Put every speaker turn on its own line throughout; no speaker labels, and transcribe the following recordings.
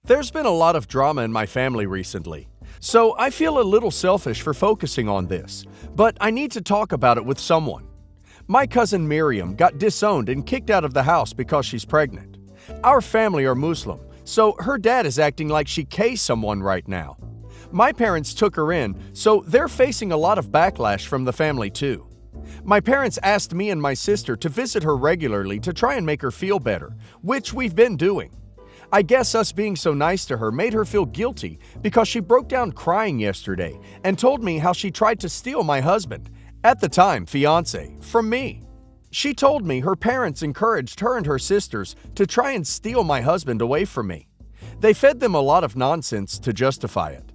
There's been a lot of drama in my family recently, so I feel a little selfish for focusing on this, but I need to talk about it with someone. My cousin Miriam got disowned and kicked out of the house because she's pregnant. Our family are Muslim, so her dad is acting like she cased someone right now. My parents took her in, so they're facing a lot of backlash from the family too. My parents asked me and my sister to visit her regularly to try and make her feel better, which we've been doing. I guess us being so nice to her made her feel guilty because she broke down crying yesterday and told me how she tried to steal my husband, at the time fiancé, from me. She told me her parents encouraged her and her sisters to try and steal my husband away from me. They fed them a lot of nonsense to justify it.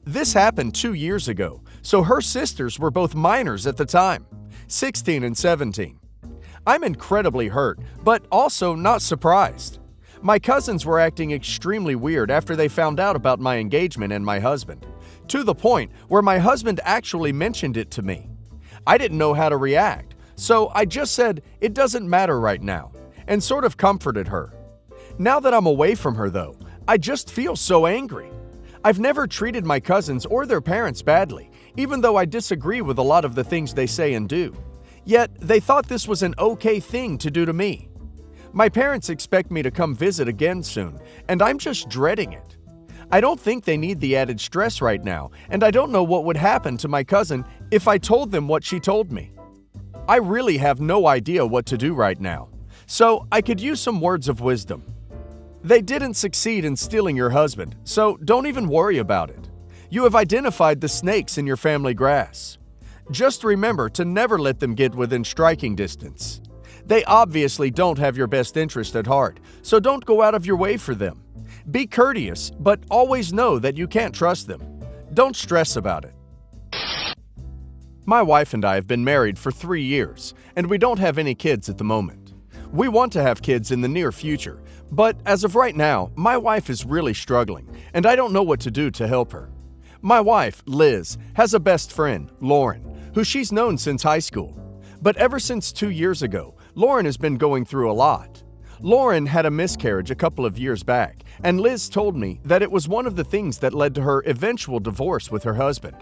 This happened 2 years ago, so her sisters were both minors at the time, 16 and 17. I'm incredibly hurt, but also not surprised. My cousins were acting extremely weird after they found out about my engagement and my husband, to the point where my husband actually mentioned it to me. I didn't know how to react, so I just said it doesn't matter right now, and sort of comforted her. Now that I'm away from her though, I just feel so angry. I've never treated my cousins or their parents badly, even though I disagree with a lot of the things they say and do. Yet they thought this was an okay thing to do to me. My parents expect me to come visit again soon, and I'm just dreading it. I don't think they need the added stress right now, and I don't know what would happen to my cousin if I told them what she told me. I really have no idea what to do right now, so I could use some words of wisdom. They didn't succeed in stealing your husband, so don't even worry about it. You have identified the snakes in your family grass. Just remember to never let them get within striking distance. They obviously don't have your best interest at heart, so don't go out of your way for them. Be courteous, but always know that you can't trust them. Don't stress about it. My wife and I have been married for 3 years, and we don't have any kids at the moment. We want to have kids in the near future, but as of right now, my wife is really struggling, and I don't know what to do to help her. My wife, Liz, has a best friend, Lauren, who she's known since high school. But ever since 2 years ago, Lauren has been going through a lot. Lauren had a miscarriage a couple of years back, and Liz told me that it was one of the things that led to her eventual divorce with her husband.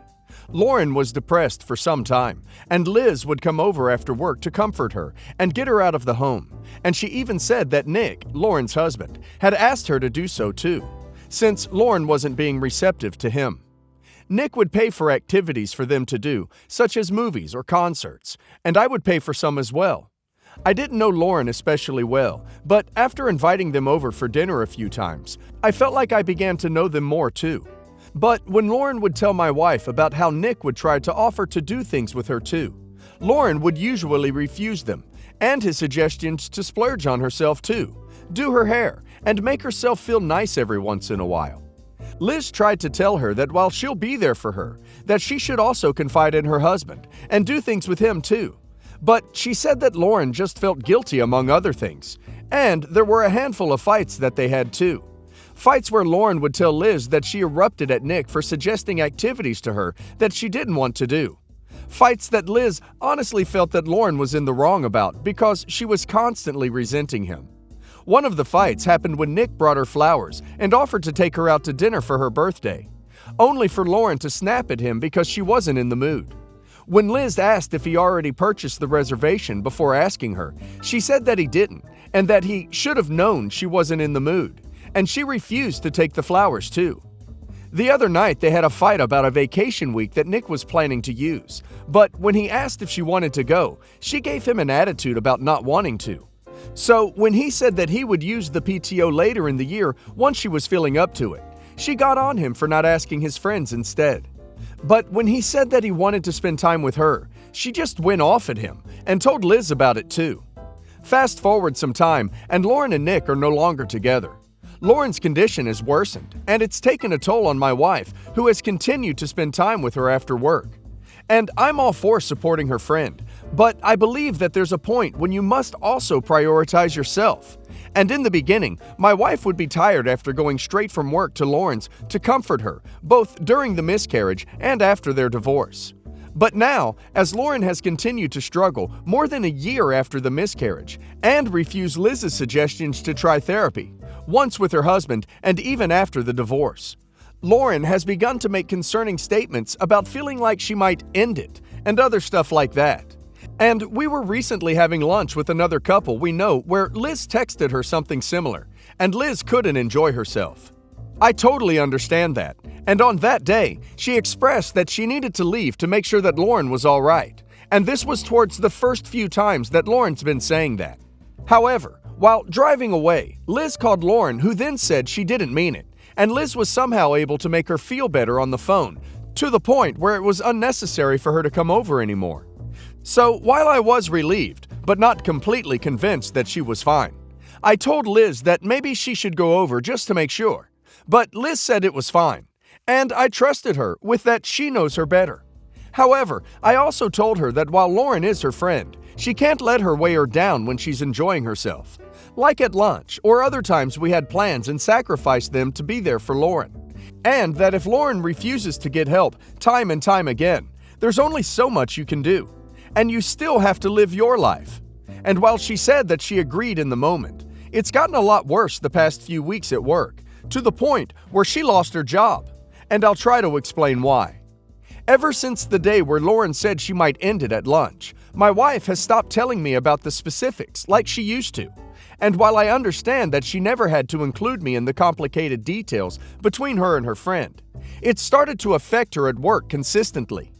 Lauren was depressed for some time, and Liz would come over after work to comfort her and get her out of the home. And she even said that Nick, Lauren's husband, had asked her to do so too, since Lauren wasn't being receptive to him. Nick would pay for activities for them to do, such as movies or concerts, and I would pay for some as well. I didn't know Lauren especially well, but after inviting them over for dinner a few times, I felt like I began to know them more too. But when Lauren would tell my wife about how Nick would try to offer to do things with her too, Lauren would usually refuse them, and his suggestions to splurge on herself too, do her hair, and make herself feel nice every once in a while. Liz tried to tell her that while she'll be there for her, that she should also confide in her husband and do things with him too. But she said that Lauren just felt guilty among other things, and there were a handful of fights that they had too. Fights where Lauren would tell Liz that she erupted at Nick for suggesting activities to her that she didn't want to do. Fights that Liz honestly felt that Lauren was in the wrong about because she was constantly resenting him. One of the fights happened when Nick brought her flowers and offered to take her out to dinner for her birthday, only for Lauren to snap at him because she wasn't in the mood. When Liz asked if he already purchased the reservation before asking her, she said that he didn't, and that he should have known she wasn't in the mood, and she refused to take the flowers too. The other night they had a fight about a vacation week that Nick was planning to use, but when he asked if she wanted to go, she gave him an attitude about not wanting to. So when he said that he would use the PTO later in the year once she was feeling up to it, she got on him for not asking his friends instead. But when he said that he wanted to spend time with her, she just went off at him and told Liz about it too. Fast forward some time, and Lauren and Nick are no longer together. Lauren's condition has worsened, and it's taken a toll on my wife, who has continued to spend time with her after work. And I'm all for supporting her friend, but I believe that there's a point when you must also prioritize yourself. And in the beginning, my wife would be tired after going straight from work to Lauren's to comfort her, both during the miscarriage and after their divorce. But now, as Lauren has continued to struggle more than a year after the miscarriage and refused Liz's suggestions to try therapy, once with her husband, and even after the divorce. Lauren has begun to make concerning statements about feeling like she might end it, and other stuff like that. And we were recently having lunch with another couple we know where Liz texted her something similar, and Liz couldn't enjoy herself. I totally understand that, and on that day, she expressed that she needed to leave to make sure that Lauren was all right, and this was towards the first few times that Lauren's been saying that. However, while driving away, Liz called Lauren, who then said she didn't mean it, and Liz was somehow able to make her feel better on the phone, to the point where it was unnecessary for her to come over anymore. So while I was relieved, but not completely convinced that she was fine, I told Liz that maybe she should go over just to make sure. But Liz said it was fine, and I trusted her with that she knows her better. However, I also told her that while Lauren is her friend, she can't let her weigh her down when she's enjoying herself. Like at lunch or other times we had plans and sacrificed them to be there for Lauren. And that if Lauren refuses to get help time and time again, there's only so much you can do. And you still have to live your life. And while she said that she agreed in the moment, it's gotten a lot worse the past few weeks at work, to the point where she lost her job. And I'll try to explain why. Ever since the day where Lauren said she might end it at lunch, my wife has stopped telling me about the specifics like she used to. And while I understand that she never had to include me in the complicated details between her and her friend, it started to affect her at work consistently,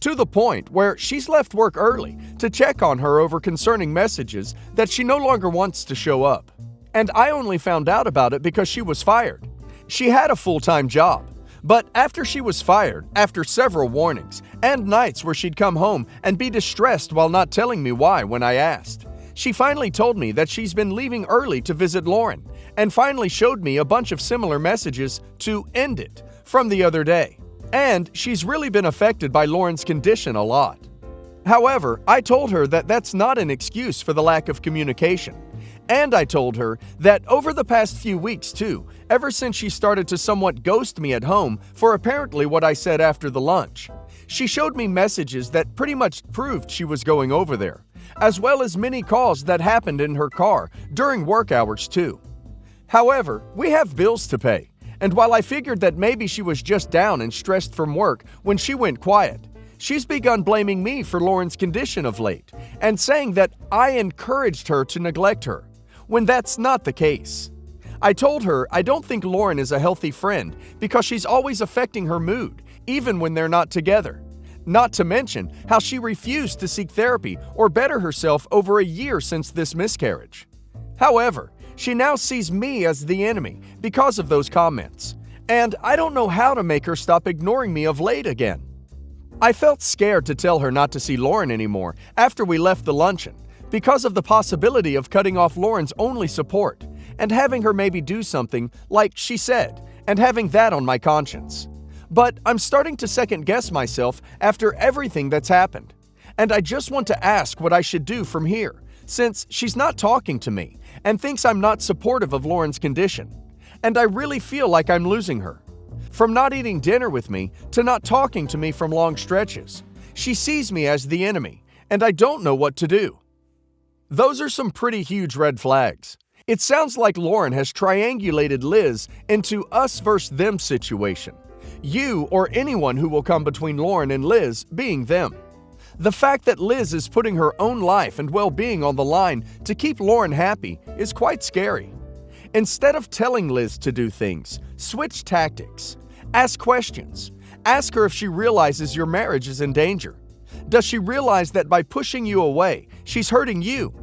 to the point where she's left work early to check on her over concerning messages that she no longer wants to show up. And I only found out about it because she was fired. She had a full-time job, but after she was fired, after several warnings, and nights where she'd come home and be distressed while not telling me why when I asked, she finally told me that she's been leaving early to visit Lauren, and finally showed me a bunch of similar messages to end it from the other day. And she's really been affected by Lauren's condition a lot. However, I told her that that's not an excuse for the lack of communication. And I told her that over the past few weeks too, ever since she started to somewhat ghost me at home for apparently what I said after the lunch, she showed me messages that pretty much proved she was going over there, as well as many calls that happened in her car during work hours too. However, we have bills to pay, and while I figured that maybe she was just down and stressed from work when she went quiet, she's begun blaming me for Lauren's condition of late and saying that I encouraged her to neglect her, when that's not the case. I told her I don't think Lauren is a healthy friend because she's always affecting her mood, even when they're not together. Not to mention how she refused to seek therapy or better herself over a year since this miscarriage. However, she now sees me as the enemy because of those comments, and I don't know how to make her stop ignoring me of late again. I felt scared to tell her not to see Lauren anymore after we left the luncheon because of the possibility of cutting off Lauren's only support and having her maybe do something like she said and having that on my conscience. But I'm starting to second-guess myself after everything that's happened, and I just want to ask what I should do from here, since she's not talking to me and thinks I'm not supportive of Lauren's condition, and I really feel like I'm losing her. From not eating dinner with me to not talking to me from long stretches, she sees me as the enemy, and I don't know what to do. Those are some pretty huge red flags. It sounds like Lauren has triangulated Liz into us versus them situation. You or anyone who will come between Lauren and Liz being them. The fact that Liz is putting her own life and well-being on the line to keep Lauren happy is quite scary. Instead of telling Liz to do things, switch tactics. Ask questions. Ask her if she realizes your marriage is in danger. Does she realize that by pushing you away, she's hurting you?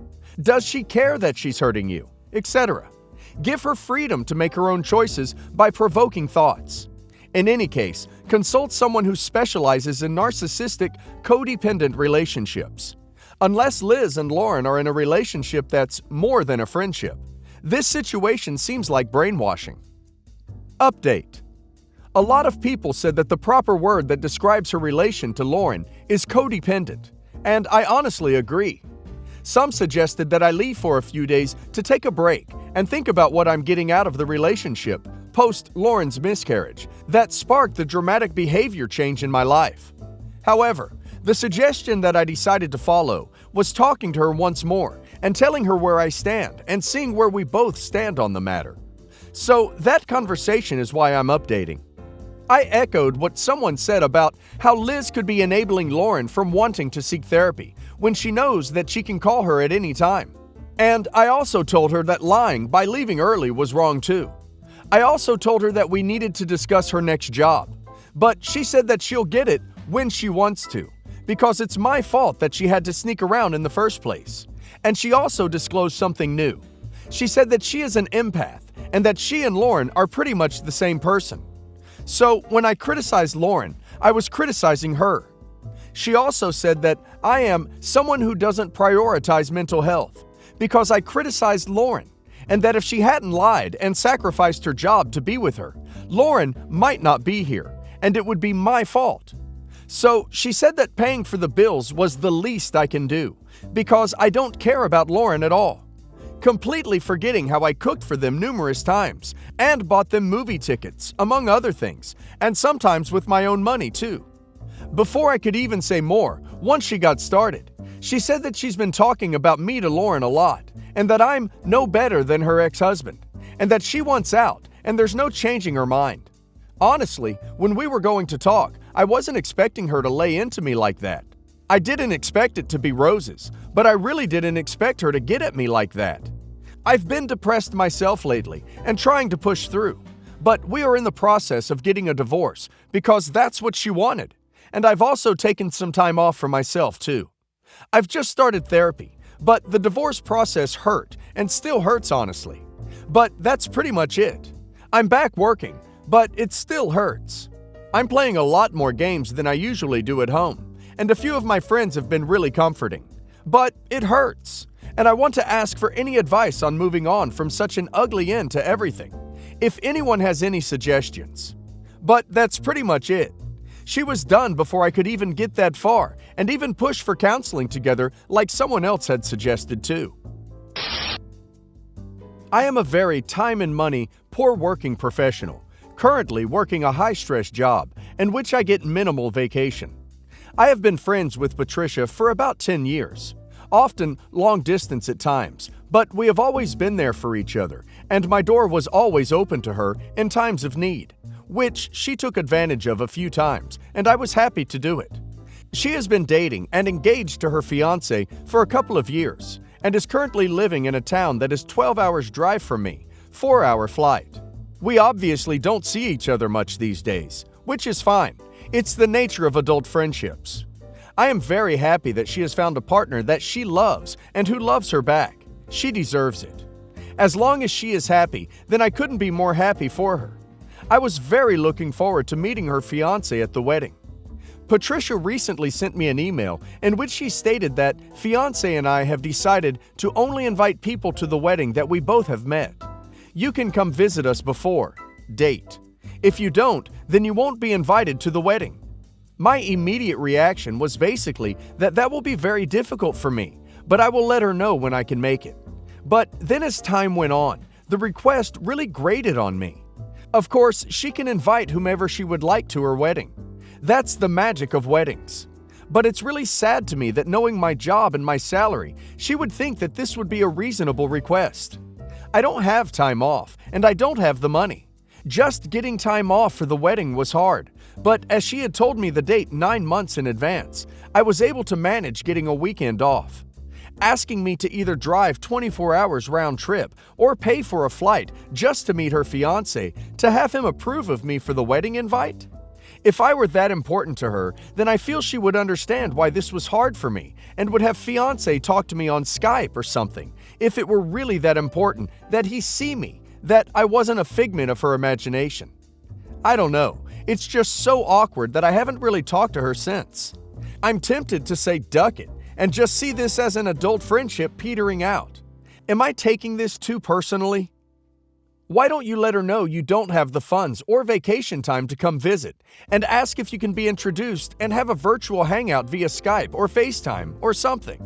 Does she care that she's hurting you? Etc. Give her freedom to make her own choices by provoking thoughts. In any case, consult someone who specializes in narcissistic, codependent relationships. Unless Liz and Lauren are in a relationship that's more than a friendship, this situation seems like brainwashing. Update. A lot of people said that the proper word that describes her relation to Lauren is codependent, and I honestly agree. Some suggested that I leave for a few days to take a break and think about what I'm getting out of the relationship post Lauren's miscarriage that sparked the dramatic behavior change in my life. However, the suggestion that I decided to follow was talking to her once more and telling her where I stand and seeing where we both stand on the matter. So that conversation is why I'm updating. I echoed what someone said about how Liz could be enabling Lauren from wanting to seek therapy when she knows that she can call her at any time. And I also told her that lying by leaving early was wrong too. I also told her that we needed to discuss her next job, but she said that she'll get it when she wants to, because it's my fault that she had to sneak around in the first place. And she also disclosed something new. She said that she is an empath and that she and Lauren are pretty much the same person. So when I criticized Lauren, I was criticizing her. She also said that I am someone who doesn't prioritize mental health because I criticized Lauren, and that if she hadn't lied and sacrificed her job to be with her, Lauren might not be here, and it would be my fault. So she said that paying for the bills was the least I can do because I don't care about Lauren at all, completely forgetting how I cooked for them numerous times and bought them movie tickets, among other things, and sometimes with my own money too. Before I could even say more, once she got started, she said that she's been talking about me to Lauren a lot, and that I'm no better than her ex-husband, and that she wants out, and there's no changing her mind. Honestly, when we were going to talk, I wasn't expecting her to lay into me like that. I didn't expect it to be roses, but I really didn't expect her to get at me like that. I've been depressed myself lately and trying to push through, but we are in the process of getting a divorce because that's what she wanted, and I've also taken some time off for myself too. I've just started therapy, but the divorce process hurt and still hurts honestly. But that's pretty much it. I'm back working, but it still hurts. I'm playing a lot more games than I usually do at home, and a few of my friends have been really comforting. But it hurts, and I want to ask for any advice on moving on from such an ugly end to everything, if anyone has any suggestions. But that's pretty much it. She was done before I could even get that far, and even push for counseling together like someone else had suggested too. I am a very time and money poor working professional, currently working a high-stress job in which I get minimal vacation. I have been friends with Patricia for about 10 years, often long distance at times, but we have always been there for each other, and my door was always open to her in times of need, which she took advantage of a few times, and I was happy to do it. She has been dating and engaged to her fiancé for a couple of years, and is currently living in a town that is 12 hours drive from me, 4-hour flight. We obviously don't see each other much these days, which is fine. It's the nature of adult friendships. I am very happy that she has found a partner that she loves and who loves her back. She deserves it. As long as she is happy, then I couldn't be more happy for her. I was very looking forward to meeting her fiancé at the wedding. Patricia recently sent me an email in which she stated that fiancé and I have decided to only invite people to the wedding that we both have met. You can come visit us before, date. If you don't, then you won't be invited to the wedding. My immediate reaction was basically that will be very difficult for me, but I will let her know when I can make it. But then as time went on, the request really grated on me. Of course, she can invite whomever she would like to her wedding. That's the magic of weddings. But it's really sad to me that knowing my job and my salary, she would think that this would be a reasonable request. I don't have time off, and I don't have the money. Just getting time off for the wedding was hard, but as she had told me the date 9 months in advance, I was able to manage getting a weekend off. Asking me to either drive 24 hours round trip or pay for a flight just to meet her fiancé to have him approve of me for the wedding invite? If I were that important to her, then I feel she would understand why this was hard for me and would have fiancé talk to me on Skype or something if it were really that important that he see me, that I wasn't a figment of her imagination. I don't know. It's just so awkward that I haven't really talked to her since. I'm tempted to say duck it and just see this as an adult friendship petering out. Am I taking this too personally? Why don't you let her know you don't have the funds or vacation time to come visit and ask if you can be introduced and have a virtual hangout via Skype or FaceTime or something?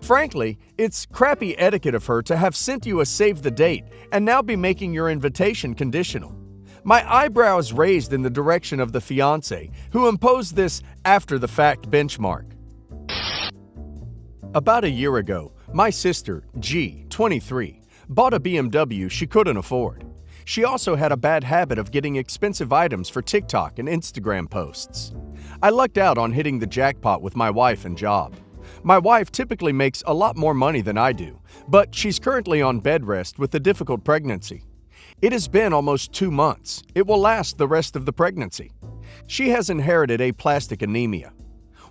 Frankly, it's crappy etiquette of her to have sent you a save the date and now be making your invitation conditional. My eyebrows raised in the direction of the fiancé who imposed this after-the-fact benchmark. About a year ago, my sister, G, 23, bought a BMW she couldn't afford. She also had a bad habit of getting expensive items for TikTok and Instagram posts. I lucked out on hitting the jackpot with my wife and job. My wife typically makes a lot more money than I do, but she's currently on bed rest with a difficult pregnancy. It has been almost 2 months. It will last the rest of the pregnancy. She has inherited aplastic anemia.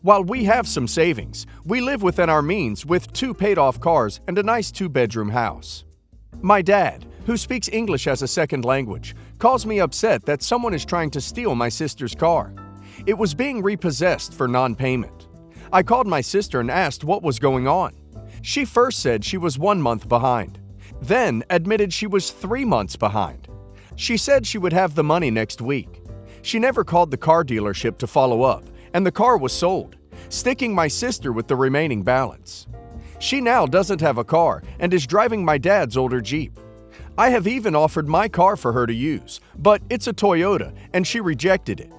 While we have some savings, we live within our means with 2 paid-off cars and a nice 2-bedroom house. My dad, who speaks English as a second language, calls me upset that someone is trying to steal my sister's car. It was being repossessed for non-payment. I called my sister and asked what was going on. She first said she was 1 month behind, then admitted she was 3 months behind. She said she would have the money next week. She never called the car dealership to follow up, and the car was sold, sticking my sister with the remaining balance. She now doesn't have a car and is driving my dad's older Jeep. I have even offered my car for her to use, but it's a Toyota and she rejected it.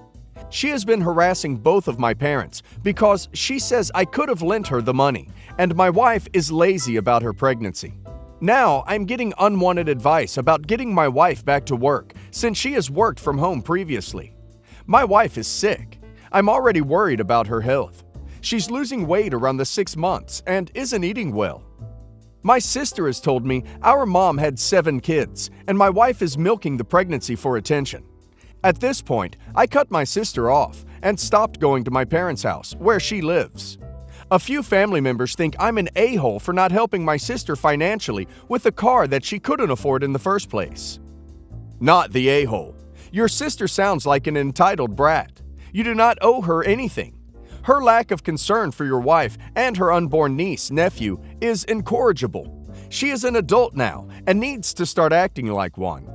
She has been harassing both of my parents because she says I could have lent her the money, and my wife is lazy about her pregnancy. Now I'm getting unwanted advice about getting my wife back to work since she has worked from home previously. My wife is sick. I'm already worried about her health. She's losing weight around the 6 months and isn't eating well. My sister has told me our mom had 7 kids, and my wife is milking the pregnancy for attention. At this point, I cut my sister off and stopped going to my parents' house, where she lives. A few family members think I'm an a-hole for not helping my sister financially with a car that she couldn't afford in the first place. Not the a-hole. Your sister sounds like an entitled brat. You do not owe her anything. Her lack of concern for your wife and her unborn niece, nephew, is incorrigible. She is an adult now and needs to start acting like one.